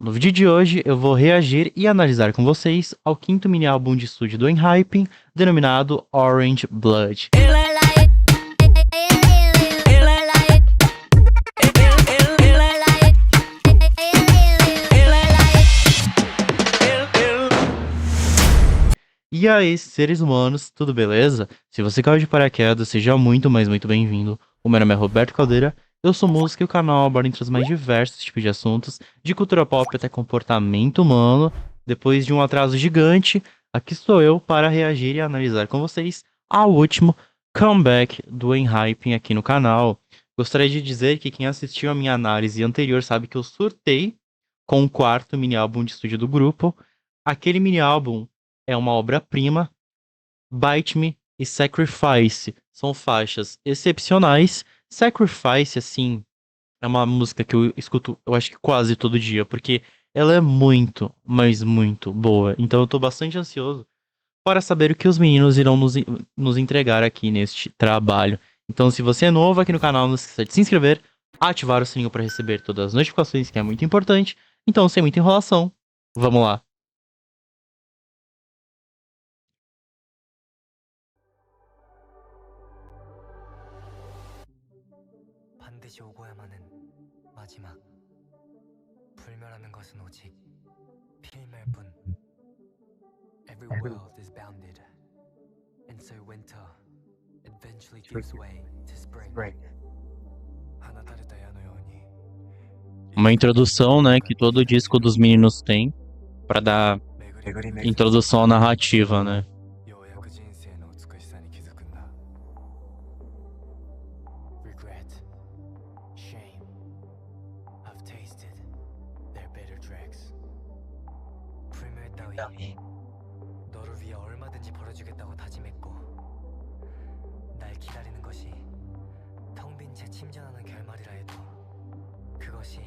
No vídeo de hoje eu vou reagir e analisar com vocês ao quinto mini álbum de estúdio do Enhypen, denominado Orange Blood. E aí, seres humanos, tudo beleza? Se você caiu de paraquedas, seja muito, mas muito bem-vindo. O meu nome é Roberto Caldeira, eu sou músico e o canal aborda entre os mais diversos tipos de assuntos, de cultura pop até comportamento humano. Depois de um atraso gigante, aqui estou eu para reagir e analisar com vocês ao último comeback do Enhypen aqui no canal. Gostaria de dizer que quem assistiu a minha análise anterior sabe que eu surtei com o quarto mini álbum de estúdio do grupo. Aquele mini álbum é uma obra-prima. Bite Me e Sacrifice são faixas excepcionais. Sacrifice, assim, é uma música que eu escuto, eu acho que quase todo dia, porque ela é muito, mas muito boa. Então eu tô bastante ansioso para saber o que os meninos irão nos entregar aqui neste trabalho. Então, se você é novo aqui no canal, não esqueça de se inscrever, ativar o sininho para receber todas as notificações, que é muito importante. Então, sem muita enrolação, vamos lá. 반드시 오고야만 하는 마지막. 불멸하는 것은 오직 필멸 뿐. Every world is bounded, and so winter eventually gives way to spring. Uma introdução, né, que todo disco dos meninos tem para dar introdução à narrativa, né? Regret, shame, I've tasted their bitter dregs. 불멸 따위 너를 위해 얼마든지 벌어주겠다고 다짐했고, 날 기다리는 것이 텅 빈 채 침전하는 결말이라 해도 그것이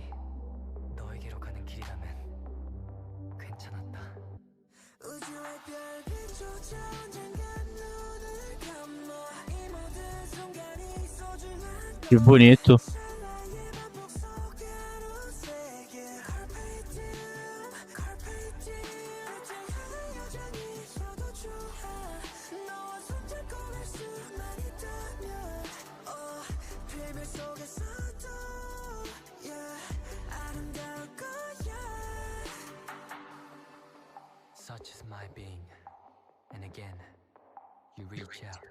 너에게로 가는 길이라면 괜찮았다. 우주의 별빛조차 언젠간 눈을 감아 이 모든 순간이 소중한 Que bonito. Such is my being, and again, you reach out.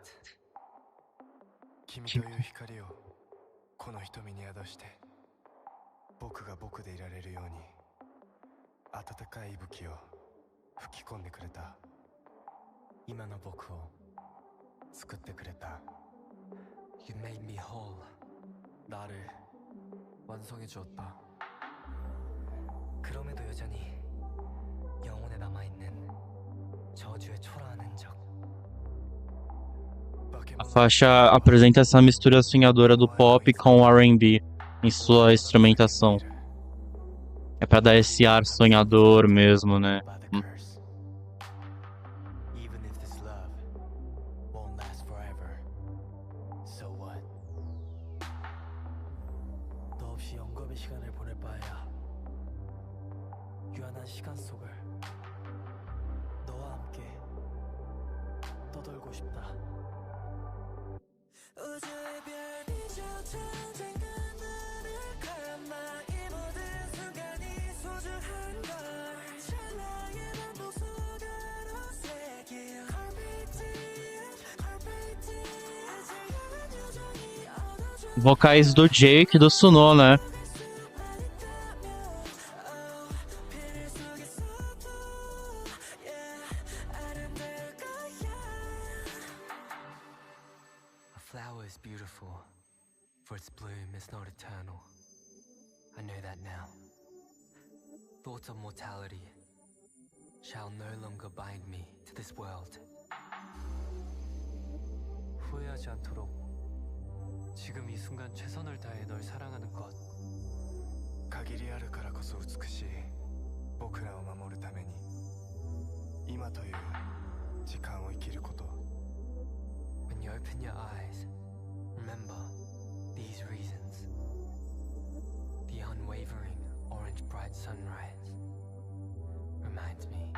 君という光をこの瞳に宿して、僕が僕でいられるように温かい息吹を吹き込んでくれた。今の僕を作ってくれた。You made me whole. 나를 완성해 주었다. 그럼에도 여전히 영혼에 남아있는 저주의 초라한 흔적. A faixa apresenta essa mistura sonhadora do pop com o R&B em sua instrumentação. É pra dar esse ar sonhador mesmo, né? Even if this love won't last forever, so what? 너 없이 영겁의 시간을 보낼 바에야 유한한 시간 속을 너와 함께 떠돌고 싶다. 우주의 별빛조차 언젠가 눈을 감아 이 모든 순간이 소중한 걸 찰나의 반복 속으로 새길 Carpe 지금은 여전히 얻어줘. Vocais do Jake e do Suno, né? 필 속에서도 아름다울 거야. A flower is beautiful, for its bloom is not eternal. I know that now. Thoughts of mortality shall no longer bind me to this world. 후회하지 않도록 지금 이 순간 최선을 다해 널 사랑하는 것. 限りあるからこそ美しい僕らを守るために今という時間を生きること。When you open your eyes, remember these reasons. The unwavering orange bright sunrise reminds me.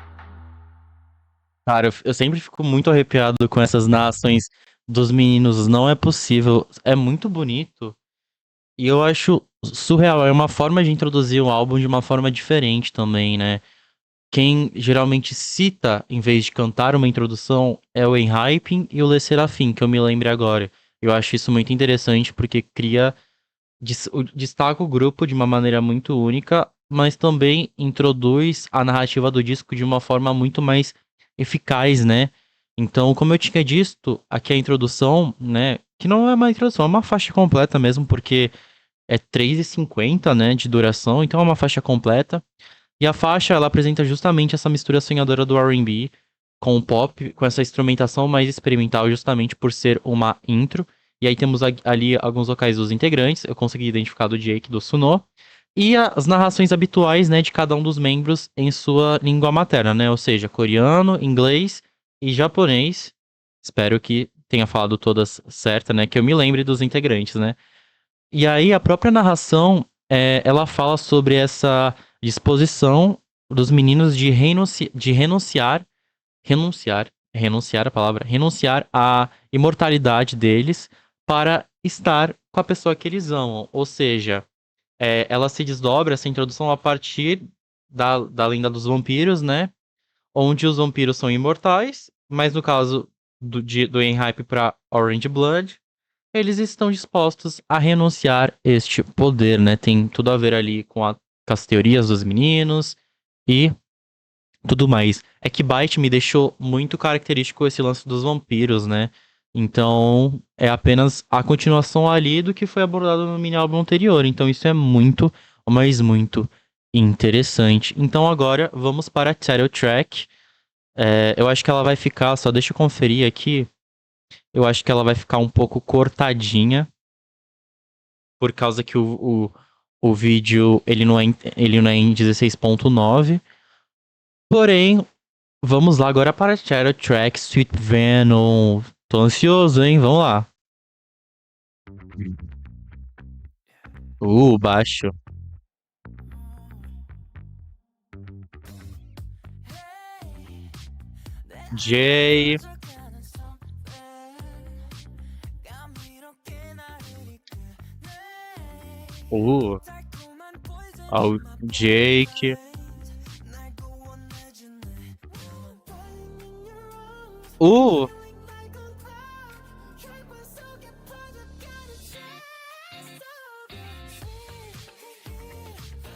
Cara, eu sempre fico muito arrepiado com essas narrações dos meninos. Não é possível. É muito bonito. E eu acho surreal. É uma forma de introduzir o álbum de uma forma diferente também, né? Quem geralmente cita, em vez de cantar uma introdução, é o Enhypen e o Le Serafim, que eu me lembre agora. Eu acho isso muito interessante porque cria, destaca o grupo de uma maneira muito única, mas também introduz a narrativa do disco de uma forma muito mais eficaz, né? Então, como eu tinha dito, aqui a introdução, né? Que não é uma introdução, é uma faixa completa mesmo, porque é 3:50, né, de duração, então é uma faixa completa. E a faixa, ela apresenta justamente essa mistura sonhadora do R&B com o pop, com essa instrumentação mais experimental, justamente por ser uma intro. E aí temos ali alguns vocais dos integrantes, eu consegui identificar do Jake e do Suno. E as narrações habituais, né, de cada um dos membros em sua língua materna, né? Ou seja, coreano, inglês e japonês. Espero que tenha falado todas certas, né? Que eu me lembre dos integrantes, né? E aí a própria narração, ela fala sobre essa disposição dos meninos de renunciar a palavra, renunciar à imortalidade deles para estar com a pessoa que eles amam. Ou seja, ela se desdobra, essa introdução, a partir da lenda dos vampiros, né? Onde os vampiros são imortais, mas no caso do Enhype para Orange Blood, eles estão dispostos a renunciar este poder, né? Tem tudo a ver ali com as teorias dos meninos e tudo mais. É que Bite me deixou muito característico esse lance dos vampiros, né? Então, é apenas a continuação ali do que foi abordado no mini álbum anterior. Então, isso é muito, mas muito interessante. Então, agora vamos para a title track. Eu acho que ela vai ficar, só deixa eu conferir aqui. Eu acho que ela vai ficar um pouco cortadinha por causa que o vídeo ele não é em 16.9. Porém, vamos lá agora para a title track Sweet Venom. Tô ansioso, hein? Vamos lá. Baixo. J. Uh, ao Jake. Uh,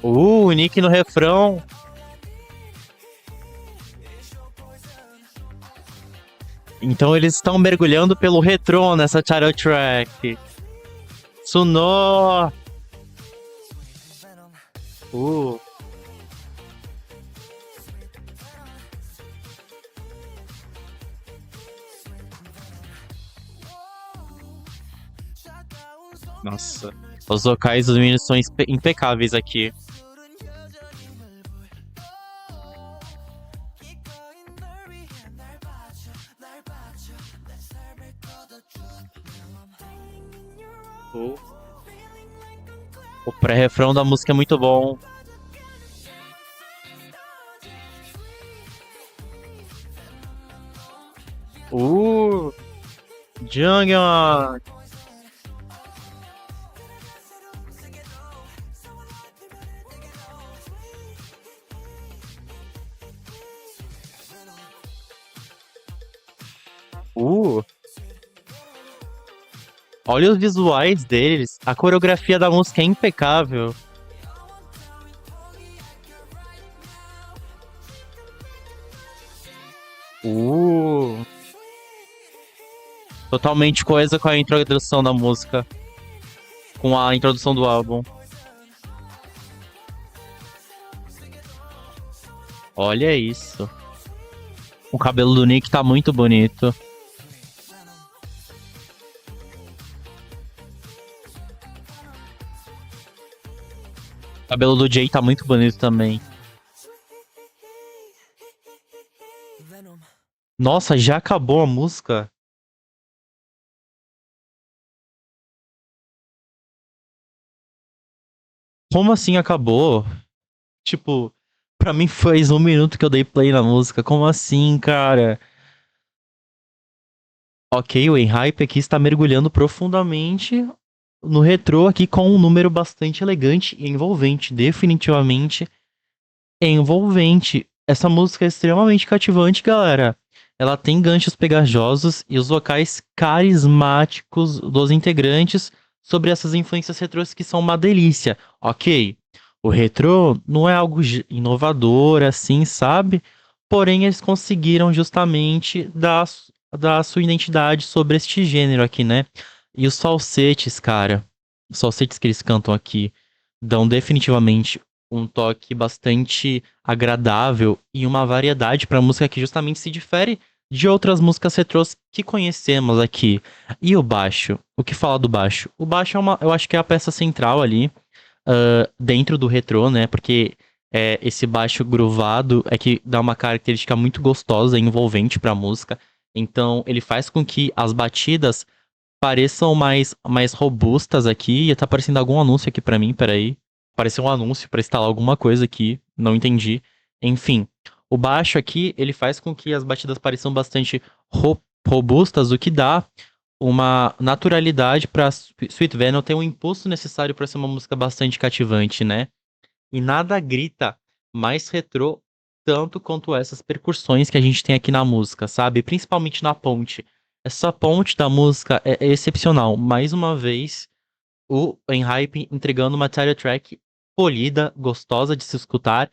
o Nick no refrão. Então eles estão mergulhando pelo retrô nessa title track. Suno. Uh. Nossa. Os vocais dos meninos são impecáveis aqui. O pré-refrão da música é muito bom. Jungyeon. Uh. Olha os visuais deles. A coreografia da música é impecável. Totalmente coesa com a introdução da música. Com a introdução do álbum. Olha isso. O cabelo do Nick tá muito bonito. O cabelo do Jay tá muito bonito também. Nossa, já acabou a música? Como assim acabou? Tipo, pra mim faz 1 minuto que eu dei play na música. Como assim, cara? Ok, o Enhype aqui está mergulhando profundamente no retrô aqui com um número bastante elegante e envolvente. Definitivamente envolvente. Essa música é extremamente cativante, galera. Ela tem ganchos pegajosos e os vocais carismáticos dos integrantes sobre essas influências retrôs que são uma delícia. Ok, o retrô não é algo inovador assim, sabe? Porém, eles conseguiram justamente dar a sua identidade sobre este gênero aqui, né? E os falsetes, cara, os falsetes que eles cantam aqui dão definitivamente um toque bastante agradável e uma variedade para música que justamente se difere de outras músicas retrôs que conhecemos aqui. E o baixo? O que fala do baixo? O baixo é eu acho que é a peça central ali, dentro do retrô, né? Porque esse baixo groovado é que dá uma característica muito gostosa e envolvente para a música. Então, ele faz com que as batidas pareçam mais robustas aqui. E tá aparecendo algum anúncio aqui pra mim, peraí. Apareceu um anúncio pra instalar alguma coisa aqui, não entendi. Enfim, o baixo aqui, ele faz com que as batidas pareçam bastante robustas, o que dá uma naturalidade pra Sweet Venom ter um impulso necessário pra ser uma música bastante cativante, né? E nada grita mais retrô tanto quanto essas percussões que a gente tem aqui na música, sabe? Principalmente na ponte. Essa ponte da música é excepcional. Mais uma vez, o Enhypen entregando uma title track polida, gostosa de se escutar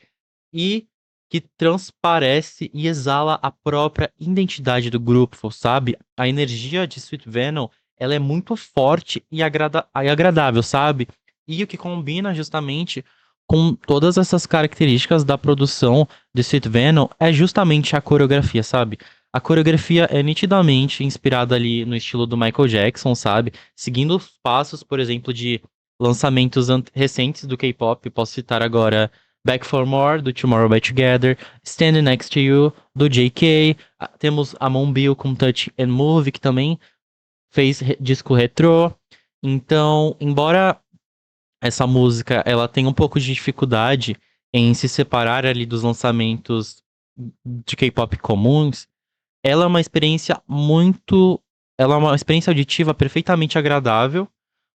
e que transparece e exala a própria identidade do grupo, sabe? A energia de Sweet Venom, ela é muito forte e agradável, sabe? E o que combina justamente com todas essas características da produção de Sweet Venom é justamente a coreografia, sabe? A coreografia é nitidamente inspirada ali no estilo do Michael Jackson, sabe? Seguindo os passos, por exemplo, de lançamentos recentes do K-pop. Posso citar agora Back for More, do Tomorrow by Together, Standing Next to You, do JK. Temos a Monbill com Touch and Move, que também fez disco retrô. Então, embora essa música ela tenha um pouco de dificuldade em se separar ali dos lançamentos de K-pop comuns, ela é uma experiência muito. Ela é uma experiência auditiva perfeitamente agradável,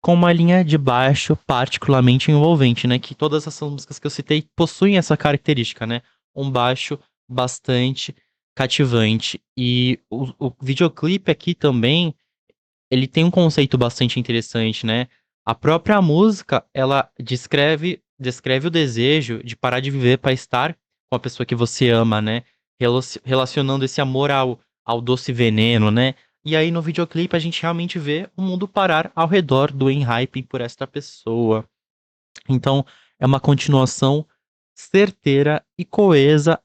com uma linha de baixo particularmente envolvente, né? Que todas essas músicas que eu citei possuem essa característica, né? Um baixo bastante cativante. E o videoclipe aqui também, ele tem um conceito bastante interessante, né? A própria música, ela descreve o desejo de parar de viver para estar com a pessoa que você ama, né? Relacionando esse amor ao doce veneno, né? E aí no videoclipe a gente realmente vê o mundo parar ao redor do Enhypen por esta pessoa. Então é uma continuação certeira e coesa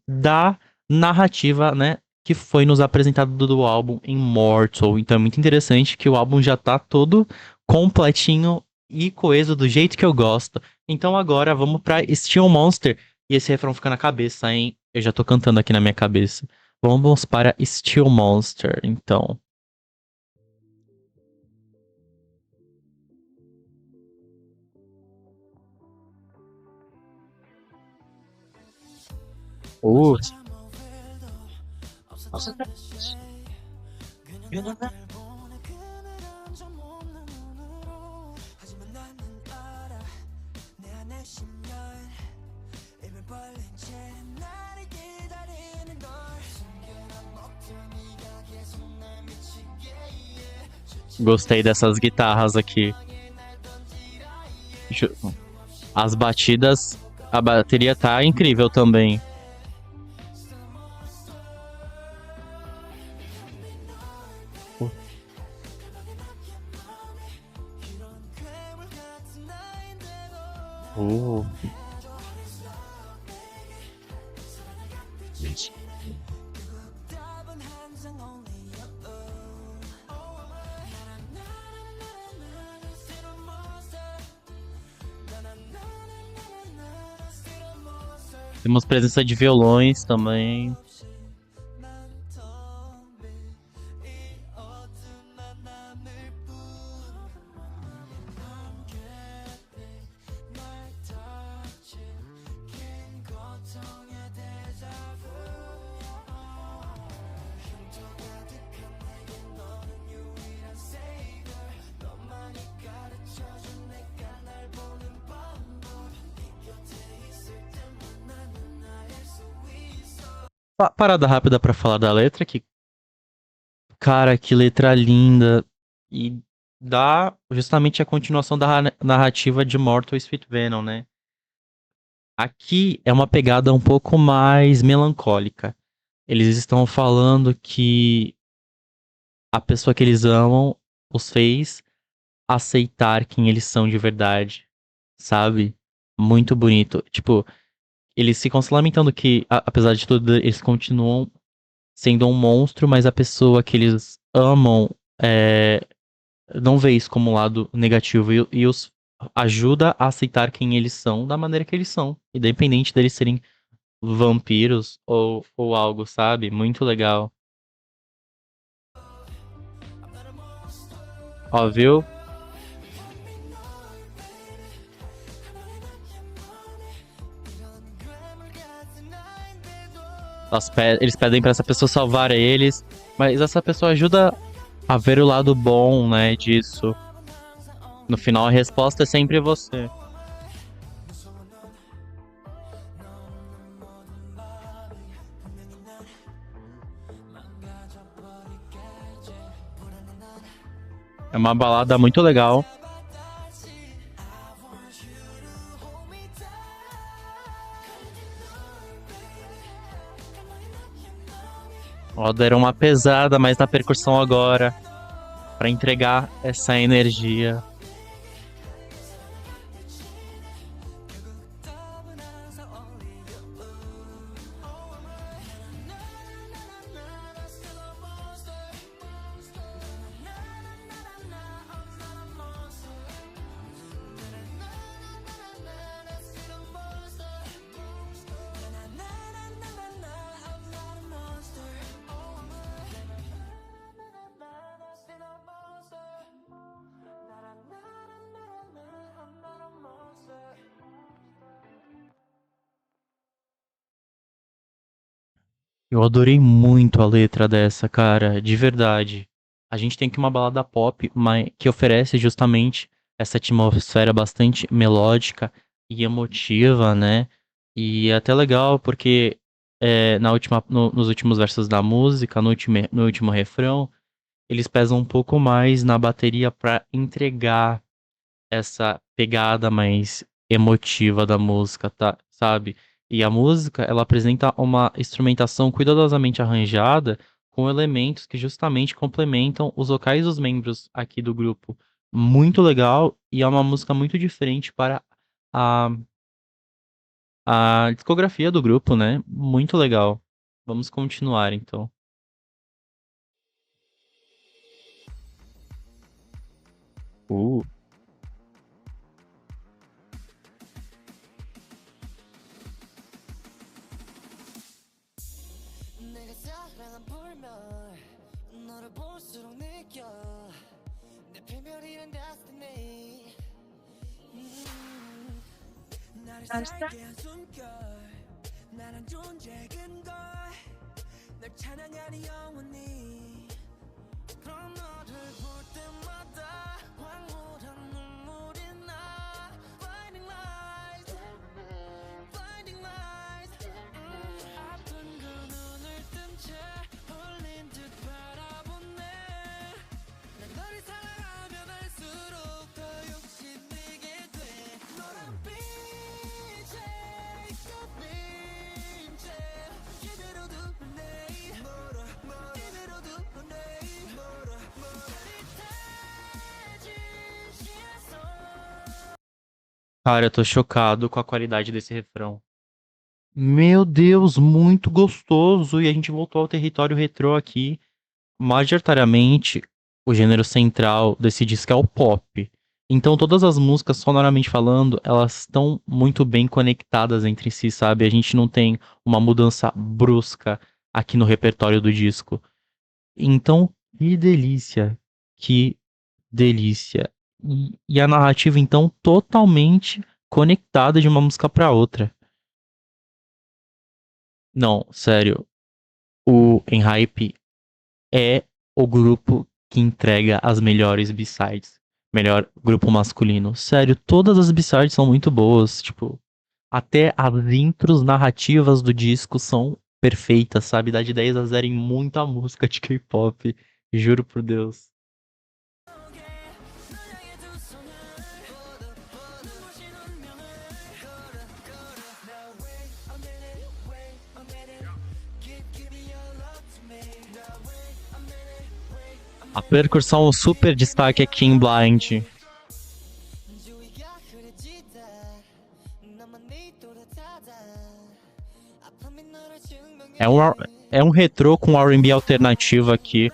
da narrativa, né, que foi nos apresentado do álbum Immortal. Então é muito interessante que o álbum já tá todo completinho e coeso do jeito que eu gosto. Então agora vamos pra Steel Monster e esse refrão fica na cabeça, hein? Eu já tô cantando aqui na minha cabeça. Vamos para Steel Monster, então. Uh, Gostei dessas guitarras aqui. Ju- As batidas, a bateria tá incrível também. Uh. Temos presença de violões também. Parada rápida pra falar da letra, que, cara, que letra linda. E dá justamente a continuação da narrativa de Mortal Sweet Venom, né? Aqui é uma pegada um pouco mais melancólica. Eles estão falando que a pessoa que eles amam os fez aceitar quem eles são de verdade, sabe? Muito bonito. Tipo, eles ficam se lamentando que, apesar de tudo, eles continuam sendo um monstro, mas a pessoa que eles amam é, não vê isso como um lado negativo e os ajuda a aceitar quem eles são da maneira que eles são, independente deles serem vampiros ou algo, sabe? Muito legal. Ó, viu? Eles pedem pra essa pessoa salvar eles, mas essa pessoa ajuda a ver o lado bom, né, disso. No final, a resposta é sempre você. É uma balada muito legal. Ó, deram uma pesada mais na percussão agora, pra entregar essa energia. Eu adorei muito a letra dessa, cara, de verdade. A gente tem aqui uma balada pop, mas que oferece justamente essa atmosfera bastante melódica e emotiva, né? E é até legal porque nos últimos versos da música, no último refrão, eles pesam um pouco mais na bateria pra entregar essa pegada mais emotiva da música, tá? Sabe? E a música, ela apresenta uma instrumentação cuidadosamente arranjada com elementos que justamente complementam os vocais dos membros aqui do grupo. Muito legal e é uma música muito diferente para a, a discografia do grupo, né? Muito legal. Vamos continuar então. Uh. 내가 사랑한 불면 너를 볼수록 느껴 내 별별이란 destiny 나를 살게 한 숨결 나란 존재 근거 널 찬양하니 영원히 그럼 너를 볼 때마다 황홀한 눈물이 나 Blinding lights Blinding lights 아픈 그 눈을 뜬 채 홀린 듯 바라보네 난 너를 사랑하면 할수록 더 욕심내게 돼 너란 빛에 꽃님체 이대로도 내 이대로도 내 짜릿해진 시야속 Cara, eu tô chocado com a qualidade desse refrão. Meu Deus, muito gostoso! E a gente voltou ao território retrô aqui. Majoritariamente, o gênero central desse disco é o pop. Então, todas as músicas, sonoramente falando, elas estão muito bem conectadas entre si, sabe? A gente não tem uma mudança brusca aqui no repertório do disco. Então, que delícia! Que delícia! E a narrativa, então, totalmente conectada de uma música pra outra. Não, sério. O Enhype é o grupo que entrega as melhores B-sides. Melhor grupo masculino. Sério, todas as B-sides são muito boas. Tipo, até as intros narrativas do disco são perfeita, sabe? Dá de 10 a 0 em muita música de K-pop. Juro por Deus. A percussão super destaque aqui em Blind. 주위가 흐려지다 나만 네 또렷하다 아픔이 너를 증명해 É um retrô com R&B alternativo aqui.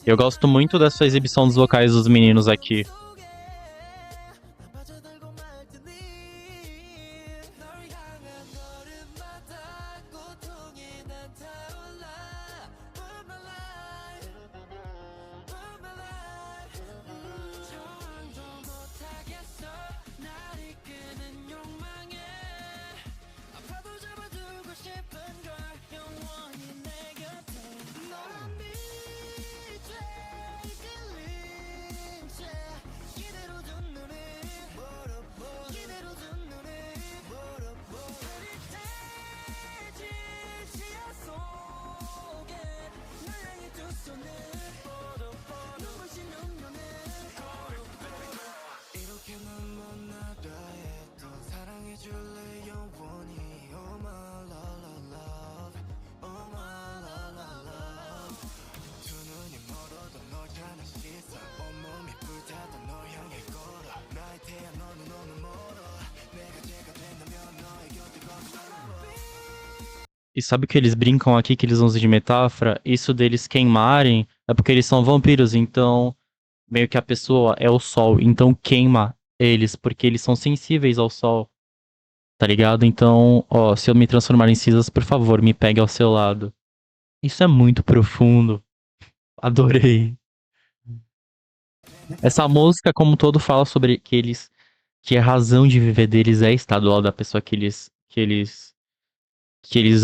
Eu gosto muito dessa exibição dos vocais dos meninos aqui. 빠져들고 말 테니 널 향한 걸음마다 고통이 난 타올라 Put my life, put my life 저항도 못하겠어 날 이끄는 욕망에 아파도 잡아두고 싶은 걸 영원히 내 곁에 너란 빛에 이끌린 채 이대로 둔 눈을 이대로 둔 눈을 흐릿해진 시야 속에 널 향해 두 손을 눈부신 운명을 이렇게만 만나다 해도 사랑해줄래 영원히 Oh my love, oh my love 두 눈이 멀어도 널 향한 시선 온몸이 불타도 널 향해 걸어 나의 태양 너는 너무 멀어 내가 제가 된다면 너의 곁에 걷어 E sabe o que eles brincam aqui, que eles usam de metáfora? Isso deles queimarem é porque eles são vampiros, então meio que a pessoa é o sol, então queima eles, porque eles são sensíveis ao sol, tá ligado? Então, ó, se eu me transformar em cinzas, por favor, me pegue ao seu lado. Isso é muito profundo. Adorei. Essa música, como um todo, fala sobre que a razão de viver deles é estar do lado da pessoa que eles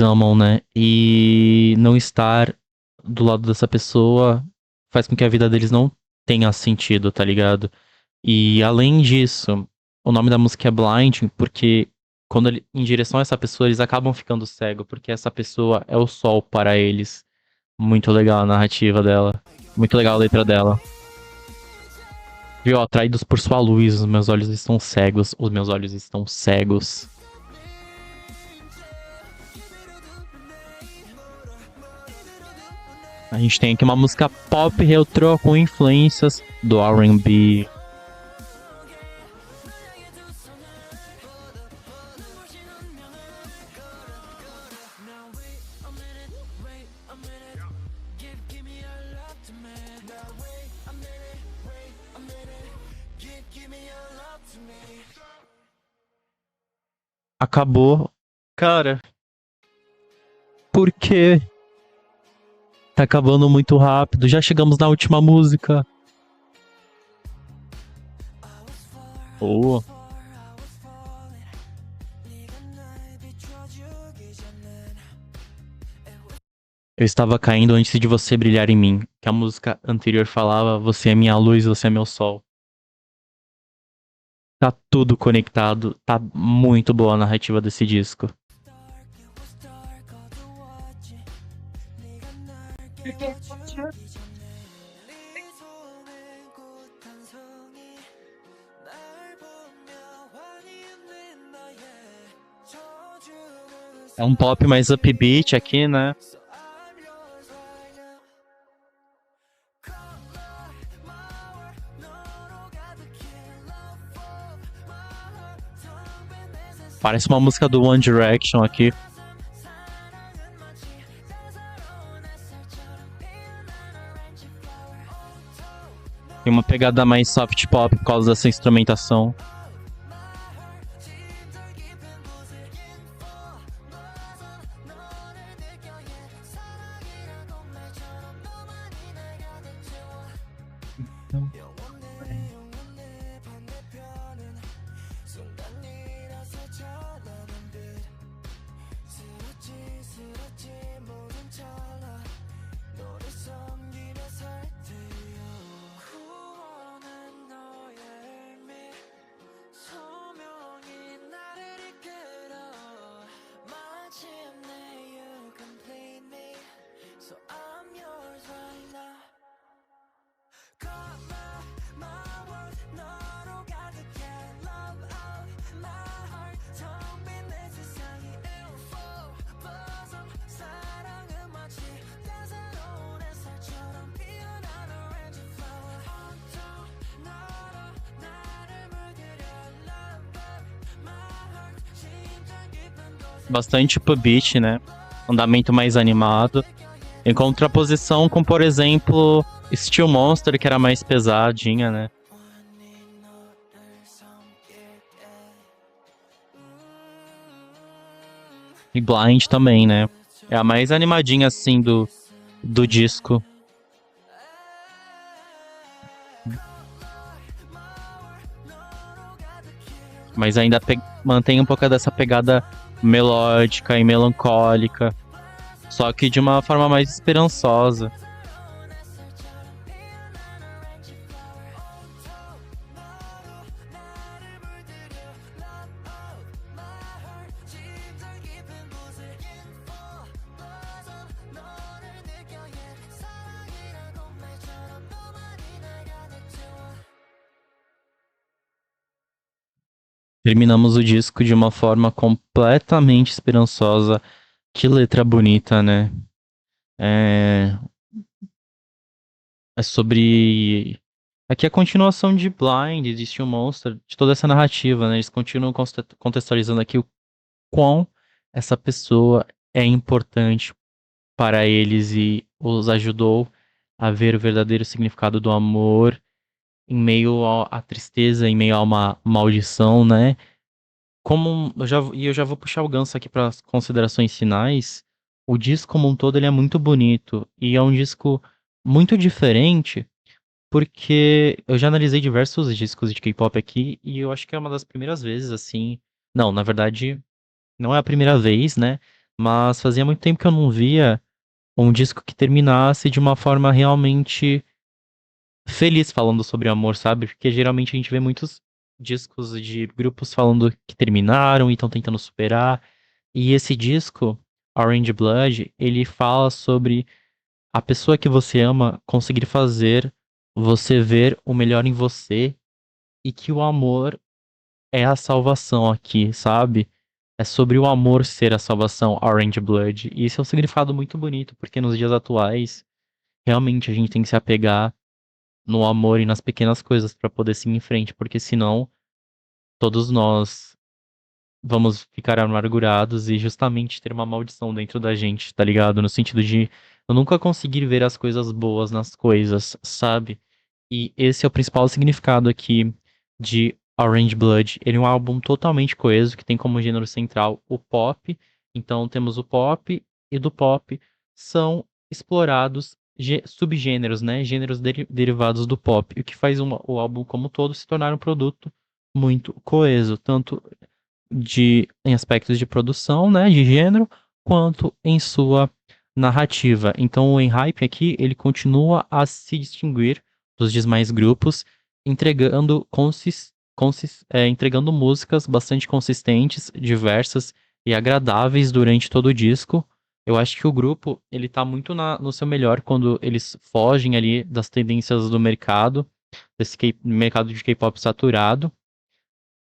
amam, né? E não estar do lado dessa pessoa faz com que a vida deles não tenha sentido, tá ligado? E além disso, o nome da música é Blind, porque quando em direção a essa pessoa, eles acabam ficando cegos, porque essa pessoa é o sol para eles. Muito legal a narrativa dela. Muito legal a letra dela. Viu? Atraídos por sua luz, os meus olhos estão cegos. Os meus olhos estão cegos. A gente tem aqui uma música pop retrô com influências do R&B. Acabou. Cara, por quê? Tá acabando muito rápido. Já chegamos na última música. Oh. Eu estava caindo antes de você brilhar em mim. Que a música anterior falava: você é minha luz, você é meu sol. Tá tudo conectado. Tá muito boa a narrativa desse disco. É um pop mais upbeat aqui, né? Parece uma música do One Direction aqui. Tem uma pegada mais soft pop por causa dessa instrumentação. bastante upbeat, né? Andamento mais animado. Em contraposição com, por exemplo, Steel Monster, que era mais pesadinha, né? E Blind também, né? É a mais animadinha, assim, do disco. Mas ainda mantém um pouco dessa pegada melódica e melancólica. Só que de uma forma mais esperançosa. Terminamos o disco de uma forma completamente esperançosa. Que letra bonita, né? É, é sobre. Aqui é a continuação de Blind, de Steel Monster, de toda essa narrativa, né? Eles continuam contextualizando aqui o quão essa pessoa é importante para eles e os ajudou a ver o verdadeiro significado do amor em meio à tristeza, em meio a uma maldição, né? Eu já vou puxar o gancho aqui para as considerações finais. O disco como um todo ele é muito bonito e é um disco muito diferente porque eu já analisei diversos discos de K-pop aqui e eu acho que é uma das primeiras vezes assim. Não, na verdade, não é a primeira vez, né? Mas fazia muito tempo que eu não via um disco que terminasse de uma forma realmente feliz falando sobre amor, sabe? Porque geralmente a gente vê muitos discos de grupos falando que terminaram e estão tentando superar. E esse disco, Orange Blood, ele fala sobre a pessoa que você ama conseguir fazer você ver o melhor em você e que o amor é a salvação aqui, sabe? É sobre o amor ser a salvação, Orange Blood. E isso é um significado muito bonito, porque nos dias atuais, realmente a gente tem que se apegar no amor e nas pequenas coisas para poder seguir em frente, porque senão todos nós vamos ficar amargurados e justamente ter uma maldição dentro da gente, tá ligado? No sentido de eu nunca conseguir ver as coisas boas nas coisas, sabe? E esse é o principal significado aqui de Orange Blood. Ele é um álbum totalmente coeso, que tem como gênero central o pop. Então temos o pop e do pop são explorados subgêneros, né? Gêneros derivados do pop, o que faz o álbum como um todo se tornar um produto muito coeso, tanto em aspectos de produção, né, de gênero, quanto em sua narrativa. Então o Enhypen aqui, ele continua a se distinguir dos demais grupos, entregando músicas bastante consistentes, diversas e agradáveis durante todo o disco. Eu acho que o grupo, ele tá muito no seu melhor quando eles fogem ali das tendências do mercado, desse mercado de K-pop saturado.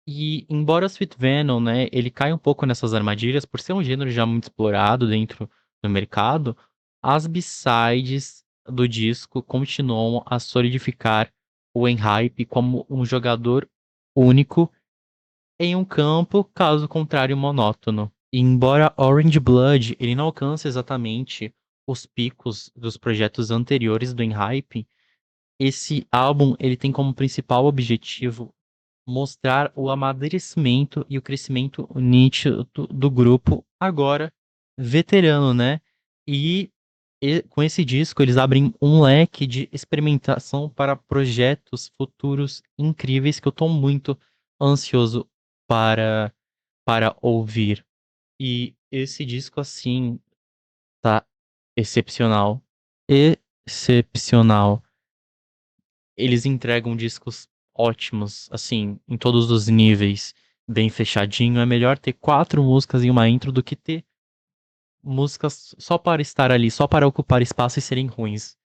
E embora Sweet Venom, né, ele cai um pouco nessas armadilhas por ser um gênero já muito explorado dentro do mercado, as B-sides do disco continuam a solidificar o Enhypen como um jogador único em um campo, caso contrário, monótono. E embora Orange Blood ele não alcance exatamente os picos dos projetos anteriores do Enhypen, esse álbum ele tem como principal objetivo mostrar o amadurecimento e o crescimento nítido do grupo, agora veterano, né? E com esse disco eles abrem um leque de experimentação para projetos futuros incríveis que eu tô muito ansioso para, para ouvir. E esse disco, assim, tá excepcional. Excepcional. Eles entregam discos ótimos, assim, em todos os níveis, bem fechadinho. É melhor ter 4 músicas em uma intro do que ter músicas só para estar ali, só para ocupar espaço e serem ruins.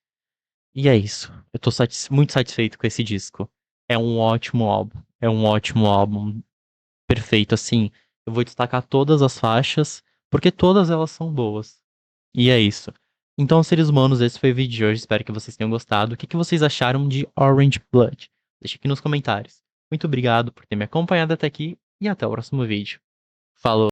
E é isso. Eu tô muito satisfeito com esse disco. É um ótimo álbum. É um ótimo álbum. Perfeito, assim. Eu vou destacar todas as faixas, porque todas elas são boas. E é isso. Então, seres humanos, esse foi o vídeo de hoje. Espero que vocês tenham gostado. O que vocês acharam de Orange Blood? Deixa aqui nos comentários. Muito obrigado por ter me acompanhado até aqui e até o próximo vídeo. Falou!